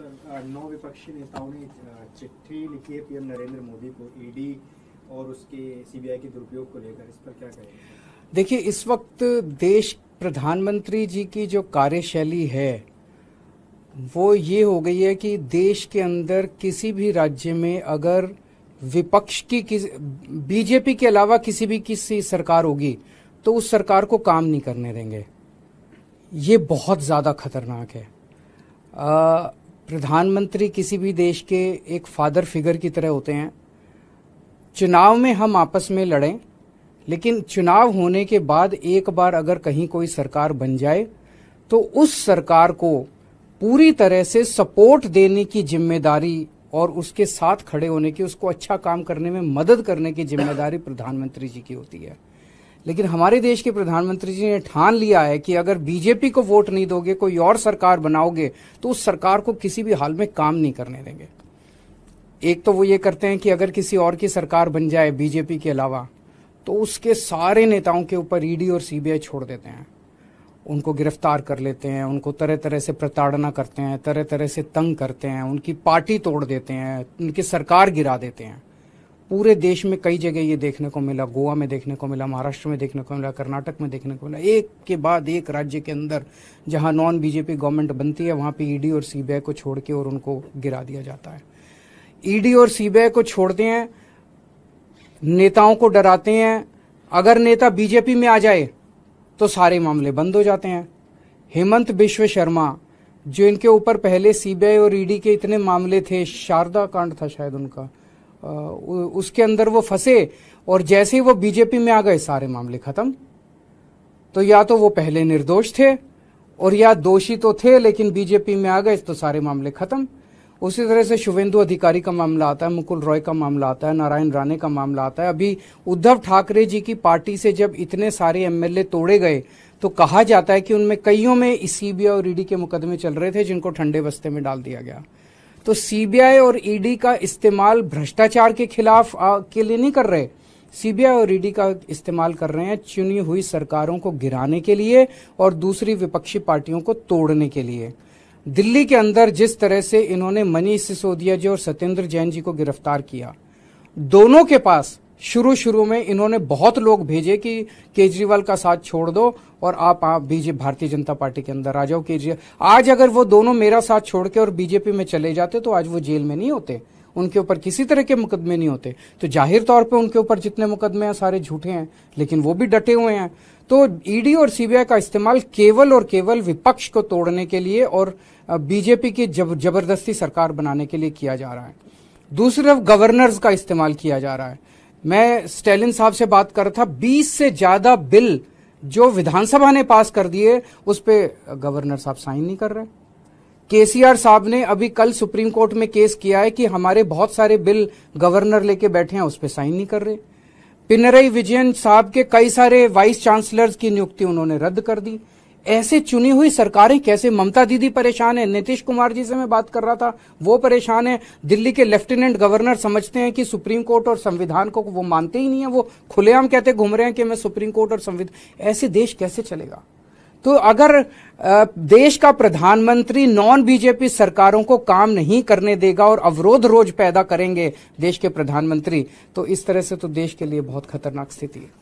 Sir, 9 विपक्षी नेताओं ने चिट्ठी लिखी है पीएम नरेंद्र मोदी को ईडी और उसके सीबीआई के दुरुपयोग को लेकर, इस पर क्या कहेंगे? देखिए, इस वक्त देश प्रधानमंत्री जी की जो कार्यशैली है वो ये हो गई है कि देश के अंदर किसी भी राज्य में अगर विपक्ष की बीजेपी के अलावा किसी सरकार होगी तो उस सरकार को काम नहीं करने देंगे। ये बहुत ज्यादा खतरनाक है। प्रधानमंत्री किसी भी देश के एक फादर फिगर की तरह होते हैं। चुनाव में हम आपस में लड़ें, लेकिन चुनाव होने के बाद एक बार अगर कहीं कोई सरकार बन जाए तो उस सरकार को पूरी तरह से सपोर्ट देने की जिम्मेदारी और उसके साथ खड़े होने की, उसको अच्छा काम करने में मदद करने की जिम्मेदारी प्रधानमंत्री जी की होती है। लेकिन हमारे देश के प्रधानमंत्री जी ने ठान लिया है कि अगर बीजेपी को वोट नहीं दोगे, कोई और सरकार बनाओगे, तो उस सरकार को किसी भी हाल में काम नहीं करने देंगे। एक तो वो ये करते हैं कि अगर किसी और की सरकार बन जाए बीजेपी के अलावा तो उसके सारे नेताओं के ऊपर ईडी और सीबीआई छोड़ देते हैं, उनको गिरफ्तार कर लेते हैं, उनको तरह तरह से प्रताड़ना करते हैं, तरह तरह से तंग करते हैं, उनकी पार्टी तोड़ देते हैं, उनकी सरकार गिरा देते हैं। पूरे देश में कई जगह ये देखने को मिला, गोवा में देखने को मिला, महाराष्ट्र में देखने को मिला, कर्नाटक में देखने को मिला। एक के बाद एक राज्य के अंदर जहां नॉन बीजेपी गवर्नमेंट बनती है वहां पे ईडी और सीबीआई को छोड़ के और उनको गिरा दिया जाता है। ईडी और सीबीआई को छोड़ते हैं, नेताओं को डराते हैं। अगर नेता बीजेपी में आ जाए तो सारे मामले बंद हो जाते हैं। हेमंत बिश्व शर्मा, जो इनके ऊपर पहले सीबीआई और ईडी के इतने मामले थे, शारदा कांड था शायद उनका, उसके अंदर वो फंसे और जैसे ही वो बीजेपी में आ गए सारे मामले खत्म। तो या तो वो पहले निर्दोष थे और या दोषी तो थे लेकिन बीजेपी में आ गए तो सारे मामले खत्म। उसी तरह से शुभेंदु अधिकारी का मामला आता है, मुकुल रॉय का मामला आता है, नारायण राणे का मामला आता है। अभी उद्धव ठाकरे जी की पार्टी से जब इतने सारे एमएलए तोड़े गए तो कहा जाता है कि उनमें कईयों में सीबीआई और ईडी के मुकदमे चल रहे थे जिनको ठंडे बस्ते में डाल दिया गया। तो सीबीआई और ईडी का इस्तेमाल भ्रष्टाचार के खिलाफ के लिए नहीं कर रहे, सीबीआई और ईडी का इस्तेमाल कर रहे हैं चुनी हुई सरकारों को गिराने के लिए और दूसरी विपक्षी पार्टियों को तोड़ने के लिए। दिल्ली के अंदर जिस तरह से इन्होंने मनीष सिसोदिया जी और सत्येंद्र जैन जी को गिरफ्तार किया, दोनों के पास शुरू में इन्होंने बहुत लोग भेजे कि केजरीवाल का साथ छोड़ दो और आप बीजेपी भारतीय जनता पार्टी के अंदर आ जाओ। केजरीवाल आज अगर वो दोनों मेरा साथ छोड़ के और बीजेपी में चले जाते तो आज वो जेल में नहीं होते, उनके ऊपर किसी तरह के मुकदमे नहीं होते। तो जाहिर तौर पे उनके ऊपर जितने मुकदमे हैं सारे झूठे हैं, लेकिन वो भी डटे हुए हैं। तो ईडी और सीबीआई का इस्तेमाल केवल और केवल विपक्ष को तोड़ने के लिए और बीजेपी की जबरदस्ती सरकार बनाने के लिए किया जा रहा है। दूसरी तरफ गवर्नर्स का इस्तेमाल किया जा रहा है। मैं स्टैलिन साहब से बात कर रहा था, 20 से ज्यादा बिल जो विधानसभा ने पास कर दिए उस पे गवर्नर साहब साइन नहीं कर रहे। केसीआर साहब ने अभी कल सुप्रीम कोर्ट में केस किया है कि हमारे बहुत सारे बिल गवर्नर लेके बैठे हैं, उस पे साइन नहीं कर रहे। पिनरई विजयन साहब के कई सारे वाइस चांसलर्स की नियुक्ति उन्होंने रद्द कर दी। ऐसे चुनी हुई सरकारें कैसे? ममता दीदी परेशान है, नीतीश कुमार जी से मैं बात कर रहा था, वो परेशान है। दिल्ली के लेफ्टिनेंट गवर्नर समझते हैं कि सुप्रीम कोर्ट और संविधान को वो मानते ही नहीं है, वो खुलेआम कहते घूम रहे हैं कि मैं सुप्रीम कोर्ट और संविधान। ऐसे देश कैसे चलेगा? तो अगर देश का प्रधानमंत्री नॉन बीजेपी सरकारों को काम नहीं करने देगा और अवरोध रोज पैदा करेंगे देश के प्रधानमंत्री, तो इस तरह से तो देश के लिए बहुत खतरनाक स्थिति है।